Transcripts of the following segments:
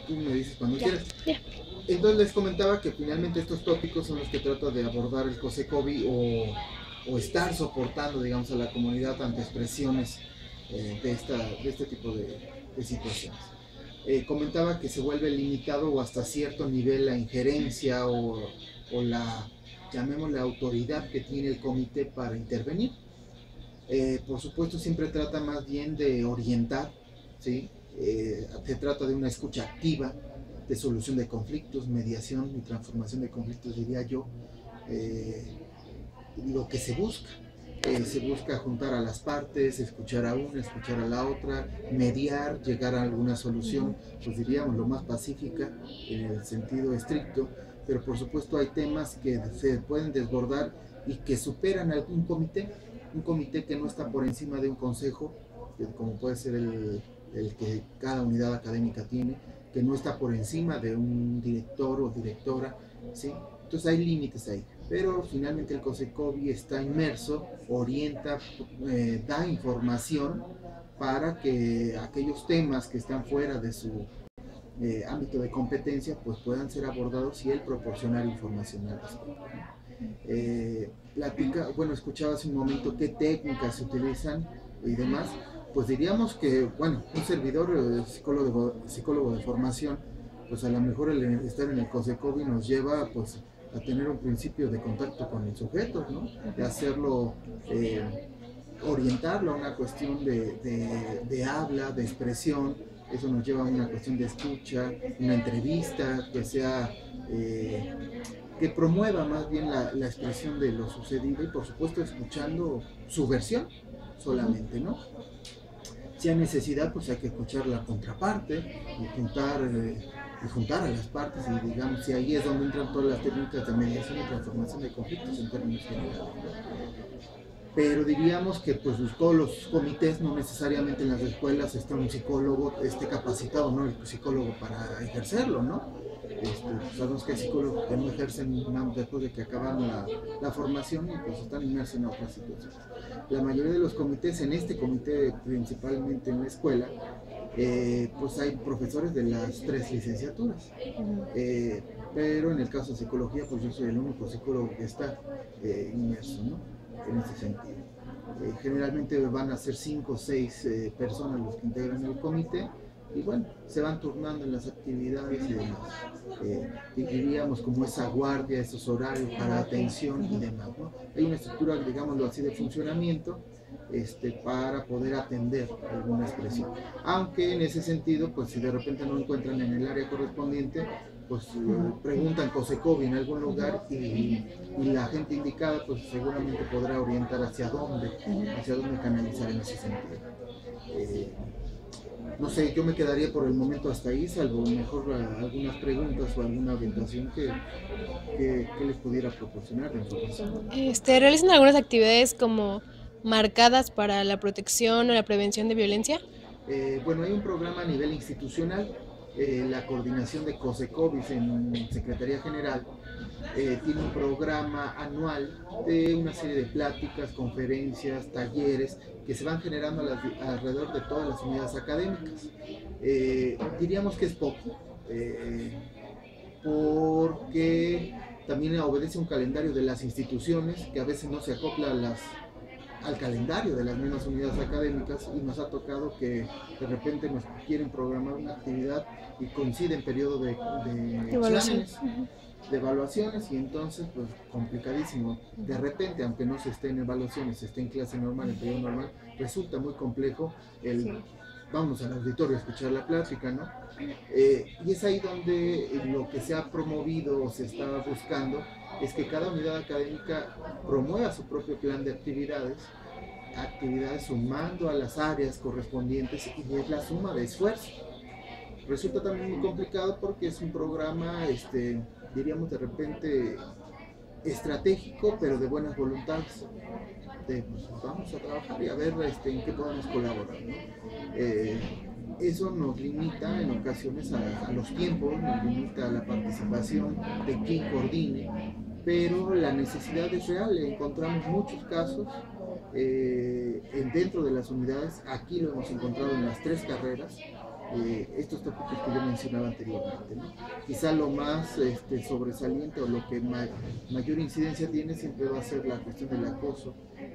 Tú me dices cuando Ya, quieras. ya. Entonces les comentaba que finalmente estos tópicos son los que trata de abordar el COSECOBI o estar soportando, digamos, a la comunidad ante expresiones de este tipo de situaciones. Comentaba que se vuelve limitado o hasta cierto nivel la injerencia o la, llamémosle, autoridad que tiene el comité para intervenir. Por supuesto, siempre trata más bien de orientar, ¿sí? Se trata de una escucha activa, de solución de conflictos, mediación y transformación de conflictos, diría yo. Eh, lo que se busca juntar a las partes, escuchar a una, escuchar a la otra, mediar, llegar a alguna solución, pues diríamos lo más pacífica en el sentido estricto, pero por supuesto hay temas que se pueden desbordar y que superan algún comité, un comité que no está por encima de un consejo, como puede ser el que cada unidad académica tiene, que no está por encima de un director o directora, ¿sí? Entonces hay límites ahí, pero finalmente el COSECOBI está inmerso, orienta, da información para que aquellos temas que están fuera de su ámbito de competencia pues puedan ser abordados y él proporcionar información al respecto. Bueno, escuchaba hace un momento qué técnicas se utilizan y demás, pues diríamos que, bueno, un servidor psicólogo de formación, pues a lo mejor el estar en el COSECOBI nos lleva pues a tener un principio de contacto con el sujeto, ¿no? De hacerlo, orientarlo a una cuestión de habla, de expresión. Eso nos lleva a una cuestión de escucha, una entrevista que sea que promueva más bien la expresión de lo sucedido y por supuesto escuchando su versión solamente, ¿no? Si hay necesidad, pues hay que escuchar la contraparte y juntar a las partes y digamos, si ahí es donde entran todas las técnicas de mediación y transformación de conflictos en términos generales, ¿no? Pero diríamos que pues todos los comités, no necesariamente en las escuelas está un psicólogo capacitado, ¿no? El psicólogo para ejercerlo, ¿no? Sabemos que hay psicólogos que no ejercen después de que acaban la formación y pues están inmersos en otras situaciones. La mayoría de los comités, en este comité principalmente en la escuela, pues hay profesores de las 3 licenciaturas. Pero en el caso de psicología, pues yo soy el único psicólogo que está inmerso, ¿no? En ese sentido. Generalmente van a ser 5 o 6 personas los que integran el comité y bueno, se van turnando en las actividades y demás. Diríamos como esa guardia, esos horarios para atención y demás, ¿no? Hay una estructura, digámoslo así, de funcionamiento para poder atender alguna expresión. Aunque en ese sentido, pues si de repente no encuentran en el área correspondiente, pues preguntan COSECOBI en algún lugar y la gente indicada pues seguramente podrá orientar hacia dónde canalizar en ese sentido. No sé, yo me quedaría por el momento hasta ahí, salvo mejor algunas preguntas o alguna orientación que les pudiera proporcionar de información. ¿Realizan algunas actividades como marcadas para la protección o la prevención de violencia? Bueno, hay un programa a nivel institucional, la coordinación de COSECOBIS en Secretaría General tiene un programa anual de una serie de pláticas, conferencias, talleres que se van generando alrededor de todas las unidades académicas. Diríamos que es poco, porque también obedece un calendario de las instituciones que a veces no se acopla al calendario de las mismas unidades académicas y nos ha tocado que de repente nos quieren programar una actividad y coincide en periodo de Evaluación. exámenes, de evaluaciones y entonces pues complicadísimo. De repente, aunque no se esté en evaluaciones, se esté en clase normal, en periodo normal, resulta muy complejo el vamos al auditorio a escuchar la plática, ¿no? Y es ahí donde lo que se ha promovido o se está buscando es que cada unidad académica promueva su propio plan de actividades sumando a las áreas correspondientes y es la suma de esfuerzo. Resulta también muy complicado porque es un programa, diríamos de repente, estratégico, pero de buenas voluntades. Pues, vamos a trabajar y a ver en qué podemos colaborar, ¿no? Eso nos limita en ocasiones a los tiempos, nos limita a la participación de quien coordine, pero la necesidad es real. Encontramos muchos casos dentro de las unidades, aquí lo hemos encontrado en las 3 carreras, estos tópicos que yo mencionaba anteriormente, ¿no? Quizá lo más sobresaliente o lo que mayor incidencia tiene siempre va a ser la cuestión del acoso,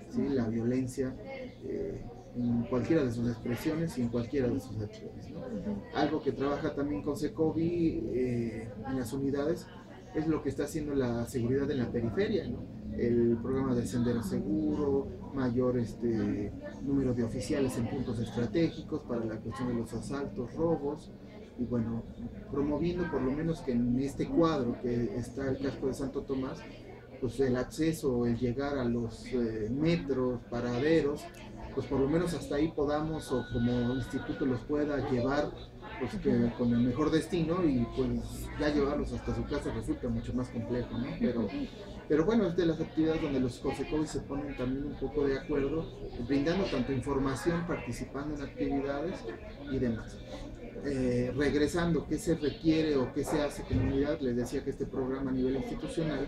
¿sí? La violencia, en cualquiera de sus expresiones y en cualquiera de sus acciones, ¿no? Algo que trabaja también con Secovi en las unidades es lo que está haciendo la seguridad en la periferia, ¿no? El programa de sendero seguro, mayor número de oficiales en puntos estratégicos para la cuestión de los asaltos, robos, y bueno, promoviendo por lo menos que en este cuadro que está el casco de Santo Tomás, pues el acceso, el llegar a los metros, paraderos, pues por lo menos hasta ahí podamos, o como instituto los pueda llevar, pues que con el mejor destino, y pues ya llevarlos hasta su casa resulta mucho más complejo, ¿no? Pero bueno, es de las actividades donde los COSECOVI se ponen también un poco de acuerdo, brindando tanto información, participando en actividades y demás. Regresando, ¿qué se requiere o qué se hace comunidad? Les decía que este programa a nivel institucional,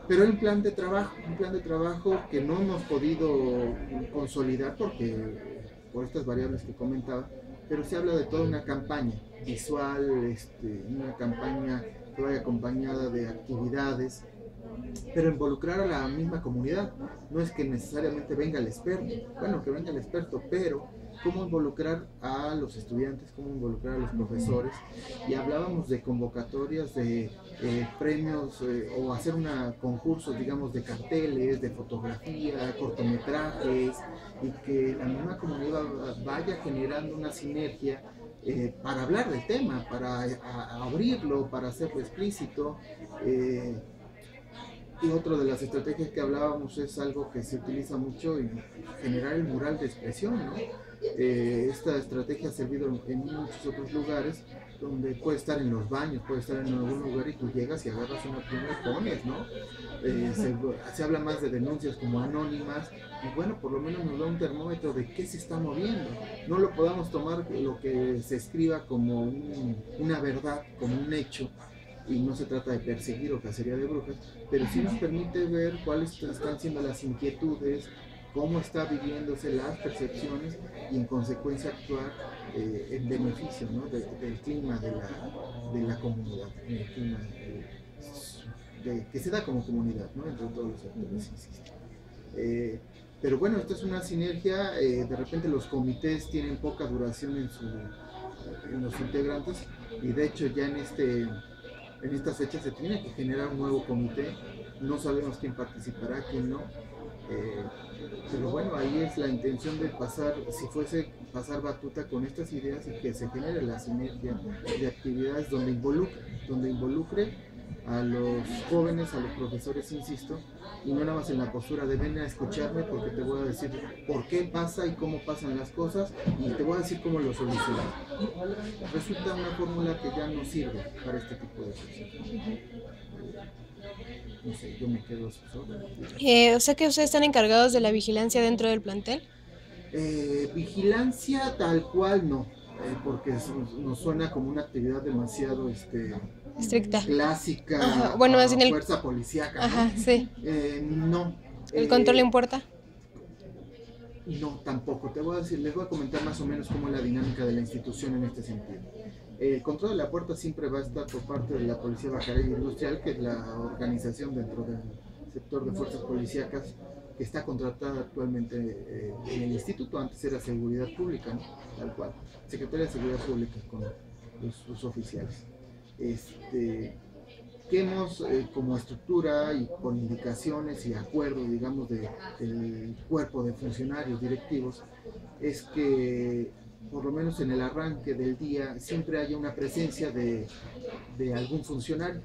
pero hay un plan de trabajo que no hemos podido consolidar por estas variables que comentaba, pero se habla de toda una campaña visual, una campaña que vaya acompañada de actividades, pero involucrar a la misma comunidad. No es que necesariamente venga el experto, bueno, que venga el experto, pero cómo involucrar a los estudiantes, cómo involucrar a los profesores. Y hablábamos de convocatorias, de premios, o hacer concursos, digamos, de carteles, de fotografía, cortometrajes, y que la misma comunidad vaya generando una sinergia para hablar del tema, para abrirlo, para hacerlo explícito. Y otra de las estrategias que hablábamos es algo que se utiliza mucho, y generar el mural de expresión, ¿no? Esta estrategia ha servido en muchos otros lugares, donde puede estar en los baños, puede estar en algún lugar, y tú llegas y agarras una pluma y pones, ¿no? Se habla más de denuncias como anónimas, y bueno, por lo menos nos da un termómetro de qué se está moviendo. No lo podamos tomar lo que se escriba como una verdad, como un hecho, y no se trata de perseguir o cacería de brujas, pero sí nos permite ver cuáles están siendo las inquietudes, cómo está viviéndose las percepciones, y en consecuencia actuar en beneficio, ¿no? del clima de la comunidad, el clima que se da como comunidad, ¿no? Entre todos los actores, insisto. Pero bueno, esto es una sinergia. De repente los comités tienen poca duración en los integrantes, y de hecho ya en estas fechas se tiene que generar un nuevo comité. No sabemos quién participará, quién no. Pero bueno, ahí es la intención de pasar batuta con estas ideas, y que se genere la sinergia de actividades donde involucre a los jóvenes, a los profesores, insisto, y no nada más en la postura de ven a escucharme porque te voy a decir por qué pasa y cómo pasan las cosas, y te voy a decir cómo lo solucionar. Resulta una fórmula que ya no sirve para este tipo de cosas. No sé, yo me quedo solo. O sea que ustedes están encargados de la vigilancia dentro del plantel. Vigilancia tal cual no, porque nos suena como una actividad demasiado estricta, clásica. Ajá. Bueno, más bien fuerza policíaca, ¿no? Ajá, sí. No. ¿El control importa? No, tampoco. Les voy a comentar más o menos cómo es la dinámica de la institución en este sentido. El control de la puerta siempre va a estar por parte de la Policía Bacarel Industrial, que es la organización dentro del sector de fuerzas policíacas que está contratada actualmente en el instituto. Antes era Seguridad Pública, ¿no? Tal cual, Secretaría de Seguridad Pública con sus oficiales. Que hemos como estructura y con indicaciones y acuerdos, digamos, del cuerpo de funcionarios directivos, es que por lo menos en el arranque del día siempre haya una presencia de algún funcionario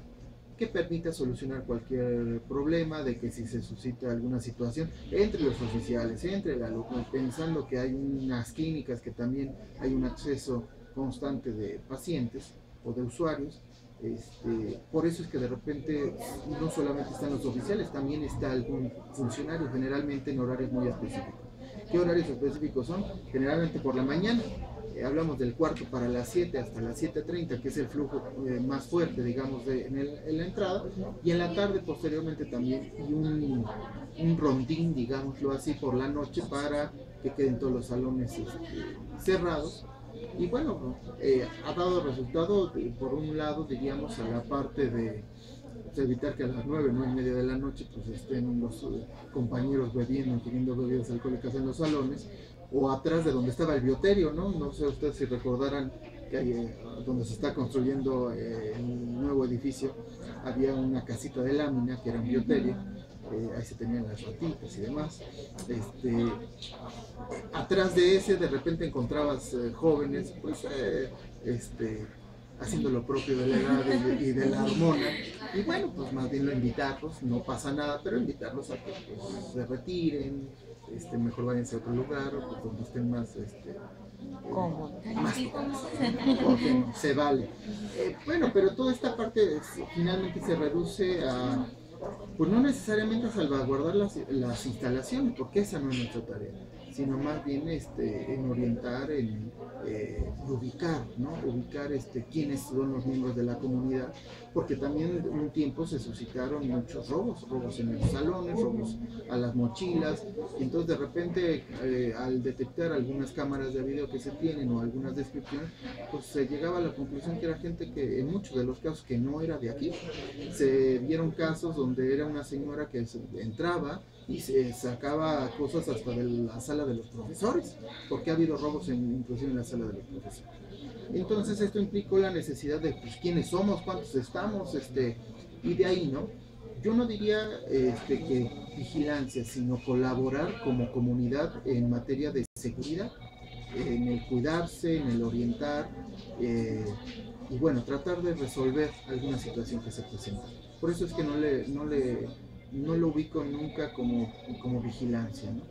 que permita solucionar cualquier problema, de que si se suscita alguna situación entre los oficiales, entre el alumno, pensando que hay unas clínicas que también hay un acceso constante de pacientes o de usuarios. Por eso es que de repente no solamente están los oficiales, también está algún funcionario, generalmente en horarios muy específicos. ¿Qué horarios específicos son? Generalmente por la mañana. Hablamos del cuarto para las 7 hasta las 7:30, que es el flujo más fuerte, digamos, en la entrada, y en la tarde posteriormente también, y un rondín, digámoslo así, por la noche, para que queden todos los salones cerrados, Y bueno, ha dado resultado, por un lado, diríamos, a la parte de evitar que a las 9:30 de la noche pues estén los compañeros bebiendo, ingiriendo bebidas alcohólicas en los salones, o atrás de donde estaba el bioterio, ¿no? No sé ustedes si recordarán que hay, donde se está construyendo el nuevo edificio, había una casita de lámina que era un bioterio, ahí se tenían las ratitas y demás. Atrás de ese de repente encontrabas jóvenes, pues, haciendo lo propio de la edad y de la hormona, y bueno, pues más bien lo invitarlos, no pasa nada, pero invitarlos a que pues, se retiren, mejor váyanse a otro lugar, pues, donde estén más, más porque se vale. Bueno, pero toda esta parte finalmente se reduce a, pues no necesariamente a salvaguardar las instalaciones, porque esa no es nuestra tarea, sino más bien en orientar, en ubicar, ¿no? Ubicar quiénes son los miembros de la comunidad, porque también en un tiempo se suscitaron muchos robos en los salones, robos a las mochilas, y entonces de repente al detectar algunas cámaras de video que se tienen o algunas descripciones, pues se llegaba a la conclusión que era gente que en muchos de los casos que no era de aquí. Se vieron casos donde era una señora que entraba y se sacaba cosas hasta de la sala de los profesores, porque ha habido robos inclusive en la sala de los profesores. Entonces esto implicó la necesidad de pues, quiénes somos, cuántos estamos, y de ahí, ¿no? Yo no diría que vigilancia, sino colaborar como comunidad en materia de seguridad, en el cuidarse, en el orientar, y bueno, tratar de resolver alguna situación que se presenta. Por eso es que no lo ubico nunca como vigilancia, ¿no?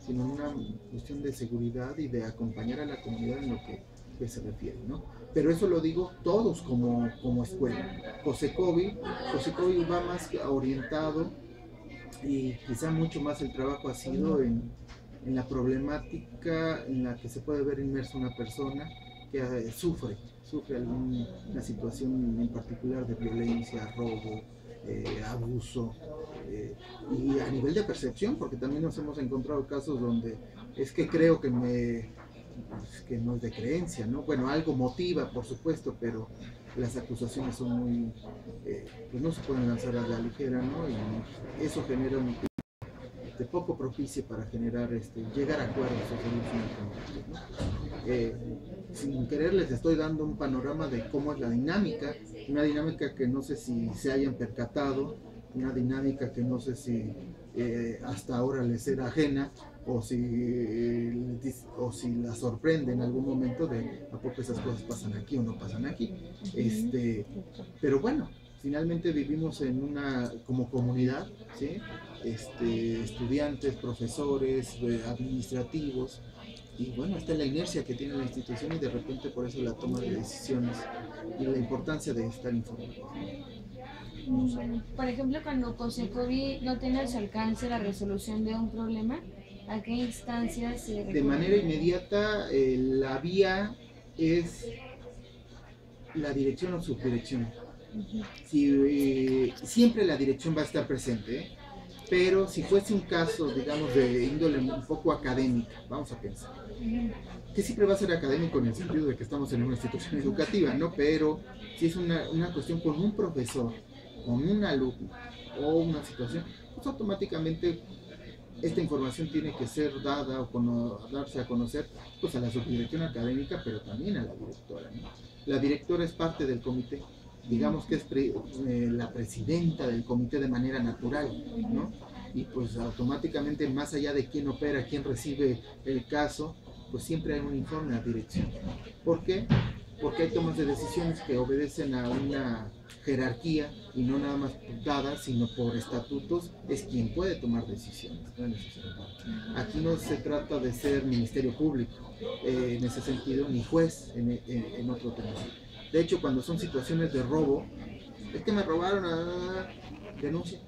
Sino en una cuestión de seguridad y de acompañar a la comunidad en lo que se refiere, ¿no? Pero eso lo digo todos como escuela. Josecovi va más orientado, y quizá mucho más el trabajo ha sido en la problemática en la que se puede ver inmersa una persona que sufre alguna situación en particular de violencia, robo, abuso, y a nivel de percepción, porque también nos hemos encontrado casos donde es que creo que que no es de creencia, ¿no? Bueno, algo motiva, por supuesto, pero las acusaciones son muy, pues no se pueden lanzar a la ligera, ¿no? Y eso genera un poco propicio para generar, llegar a acuerdos o soluciones, ¿no? Sin querer les estoy dando un panorama de cómo es la dinámica, una dinámica que no sé si se hayan percatado, una dinámica que no sé si hasta ahora les era ajena, o si la sorprende en algún momento de a poco esas cosas pasan aquí o no pasan aquí. Pero bueno, finalmente vivimos como comunidad, ¿sí? Estudiantes, profesores, administrativos, y bueno, está la inercia que tiene la institución y de repente por eso la toma de decisiones y la importancia de estar informados. Por ejemplo, cuando Josecovi no tiene a su alcance la resolución de un problema, ¿a qué instancias se recurre? De manera inmediata, la vía es la dirección o subdirección. Siempre la dirección va a estar presente, pero si fuese un caso, digamos, de índole un poco académica, vamos a pensar, que siempre va a ser académico en el sentido de que estamos en una institución educativa, ¿no? Pero si es una cuestión con un profesor, con un alumno o una situación, pues automáticamente esta información tiene que ser dada o darse a conocer pues a la subdirección académica, pero también a la directora, ¿no? La directora es parte del comité, digamos que es la presidenta del comité de manera natural, ¿no? Y pues automáticamente, más allá de quién opera, quién recibe el caso, pues siempre hay un informe a dirección. ¿Por qué? Porque hay tomas de decisiones que obedecen a una jerarquía y no nada más dada, sino por estatutos, es quien puede tomar decisiones, no es necesario. Aquí no se trata de ser ministerio público, en ese sentido, ni juez en otro tema. De hecho, cuando son situaciones de robo, es que me robaron, denuncia.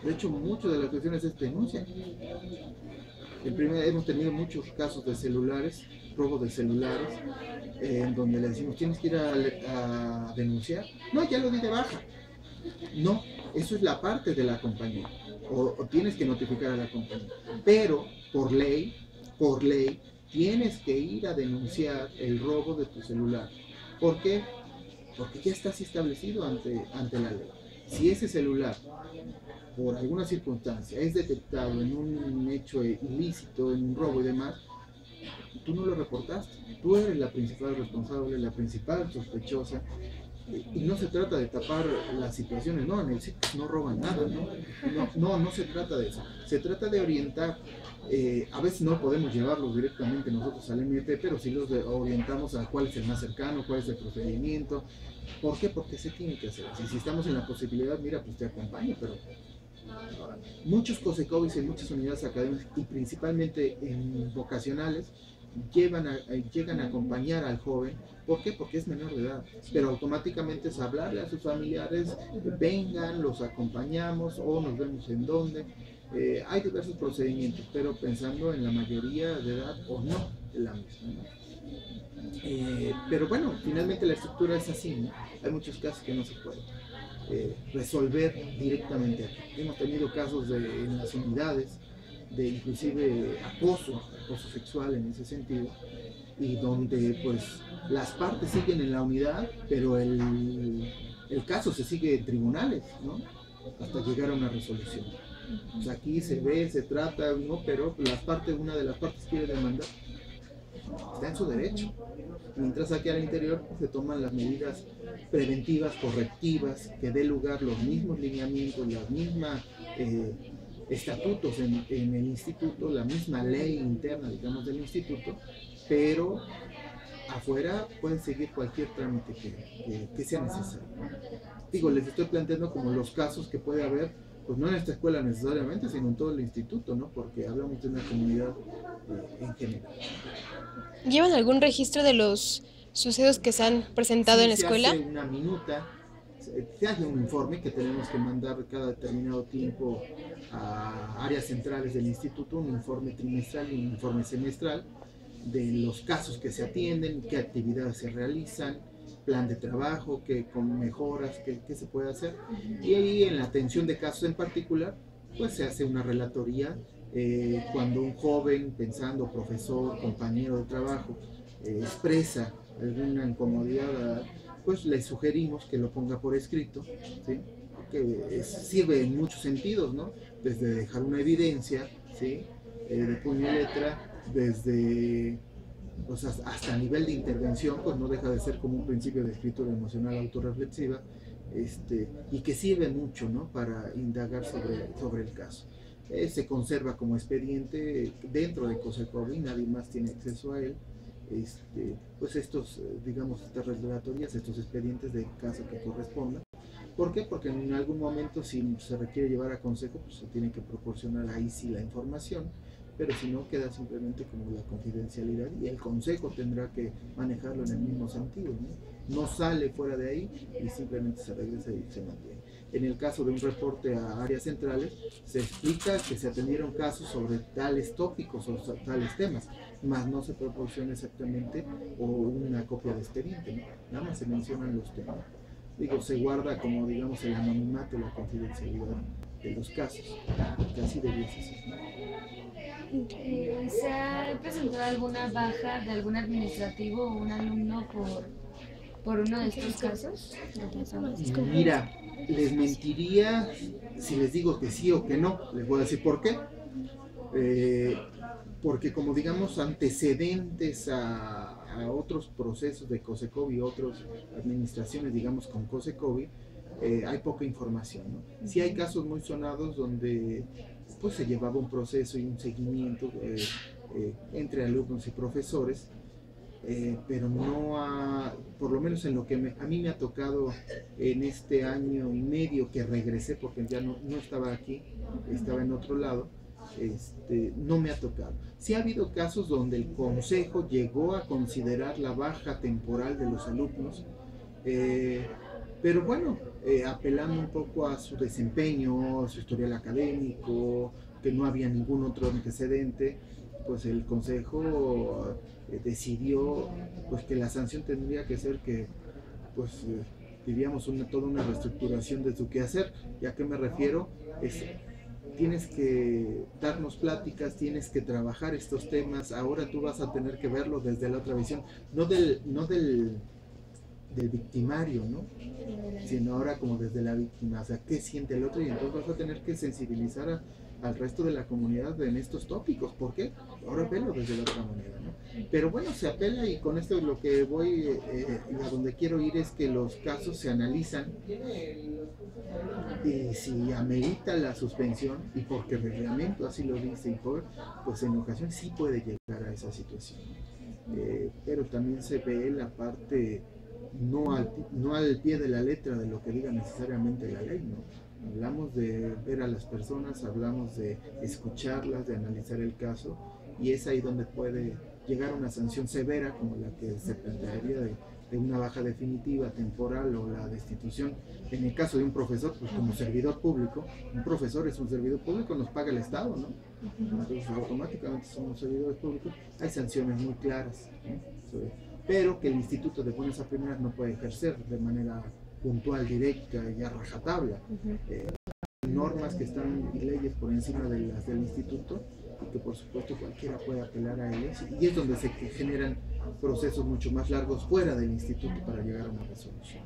De hecho, muchas de las cuestiones es denuncia. Hemos tenido muchos casos de celulares, robo de celulares, en donde le decimos, tienes que ir a denunciar. No, ya lo di de baja. No, eso es la parte de la compañía. O tienes que notificar a la compañía. Pero, por ley, tienes que ir a denunciar el robo de tu celular. ¿Por qué? Porque ya estás establecido ante la ley. Si ese celular, por alguna circunstancia, es detectado en un hecho ilícito, en un robo y demás, tú no lo reportaste. Tú eres la principal responsable, la principal sospechosa. Y no se trata de tapar las situaciones, no, en el sitio no roban nada, no se trata de eso, se trata de orientar. A veces no podemos llevarlos directamente nosotros al MF, pero sí los orientamos a cuál es el más cercano, cuál es el procedimiento. ¿Por qué? Porque se tiene que hacer. Si estamos en la posibilidad, mira, pues te acompaño, pero muchos COSECOVIs en muchas unidades académicas y principalmente en vocacionales llegan a acompañar al joven. ¿Por qué? Porque es menor de edad, pero automáticamente es hablarle a sus familiares, vengan, los acompañamos o nos vemos en donde. Hay diversos procedimientos, pero pensando en la mayoría de edad o no, la misma, ¿no? Pero bueno, finalmente la estructura es así, ¿no? Hay muchos casos que no se pueden resolver directamente aquí. Hemos tenido casos en las unidades de inclusive acoso sexual en ese sentido, y donde pues las partes siguen en la unidad, pero el caso se sigue en tribunales, ¿no? Hasta llegar a una resolución. O sea, aquí se ve, se trata, ¿no? Pero una de las partes quiere demandar, está en su derecho. Mientras aquí al interior se toman las medidas preventivas, correctivas, que dé lugar los mismos lineamientos, las mismas estatutos en el instituto, la misma ley interna, digamos, del instituto, pero afuera pueden seguir cualquier trámite que sea necesario. Digo, les estoy planteando como los casos que puede haber, pues no en esta escuela necesariamente, sino en todo el instituto, ¿no? Porque hablamos de una comunidad en general. ¿Llevan algún registro de los sucesos que se han presentado Sí, en la escuela? Se hace una minuta, se hace un informe que tenemos que mandar cada determinado tiempo a áreas centrales del instituto, un informe trimestral y un informe semestral de los casos que se atienden, qué actividades se realizan, plan de trabajo, qué con mejoras, qué se puede hacer. Y ahí en la atención de casos en particular, pues se hace una relatoría. Cuando un joven, pensando, profesor, compañero de trabajo, expresa alguna incomodidad, pues le sugerimos que lo ponga por escrito, ¿sí? Que sirve en muchos sentidos, ¿no? Desde dejar una evidencia, ¿sí? De puño y letra, desde pues hasta nivel de intervención, pues no deja de ser como un principio de escritura emocional autorreflexiva, y que sirve mucho, ¿no? Para indagar sobre el caso. Se conserva como expediente dentro de COSECOVI, nadie más tiene acceso a él. Pues digamos, estas relatorías, estos expedientes de caso que correspondan. ¿Por qué? Porque en algún momento, si se requiere llevar a consejo, pues se tiene que proporcionar ahí sí la información, pero si no, queda simplemente como la confidencialidad y el consejo tendrá que manejarlo en el mismo sentido, ¿no? No sale fuera de ahí y simplemente se regresa y se mantiene. En el caso de un reporte a áreas centrales, se explica que se atendieron casos sobre tales tópicos o tales temas, más no se proporciona exactamente o una copia de expediente, ¿no? Nada más se mencionan los temas. Digo, se guarda como, digamos, el anonimato, la confidencialidad de los casos, que así debiese ser, ¿no? ¿Se ha presentado alguna baja de algún administrativo o un alumno por uno de estos casos? Mira, les mentiría si les digo que sí o que no. Les voy a decir por qué. Porque como digamos antecedentes a otros procesos de COSECOVI y otras administraciones, digamos, con COSECOVI, hay poca información, ¿no? Sí hay casos muy sonados donde pues se llevaba un proceso y un seguimiento entre alumnos y profesores, pero no por lo menos en lo que a mí me ha tocado en este año y medio que regresé, porque ya no estaba aquí, estaba en otro lado, no me ha tocado. Sí ha habido casos donde el consejo llegó a considerar la baja temporal de los alumnos, pero bueno, apelando un poco a su desempeño, a su historial académico, que no había ningún otro antecedente, pues el consejo decidió pues que la sanción tendría que ser que pues diríamos toda una reestructuración de su quehacer. ¿Y a qué me refiero? Es tienes que darnos pláticas, tienes que trabajar estos temas, ahora tú vas a tener que verlo desde la otra visión, del victimario, ¿no? Sino ahora como desde la víctima, o sea, qué siente el otro, y entonces vas a tener que sensibilizar al resto de la comunidad en estos tópicos. ¿Por qué? Ahora velo desde la otra manera, ¿no? Pero bueno, se apela, y con esto lo que voy a donde quiero ir es que los casos se analizan, y si amerita la suspensión, y porque el reglamento así lo dice, y pues en ocasiones sí puede llegar a esa situación. Pero también se ve la parte no al pie de la letra de lo que diga necesariamente la ley, ¿no? Hablamos de ver a las personas, hablamos de escucharlas, de analizar el caso, y es ahí donde puede llegar una sanción severa, como la que se plantearía de una baja definitiva, temporal, o la destitución. En el caso de un profesor, pues como servidor público, un profesor es un servidor público, nos paga el Estado, ¿no? Entonces automáticamente somos servidores públicos, hay sanciones muy claras, ¿no? Pero que el instituto de buenas a primeras no puede ejercer de manera puntual, directa y a rajatabla. Normas que están, y leyes por encima de las del instituto, y que por supuesto cualquiera puede apelar a ellas, y es donde se generan procesos mucho más largos fuera del instituto para llegar a una resolución.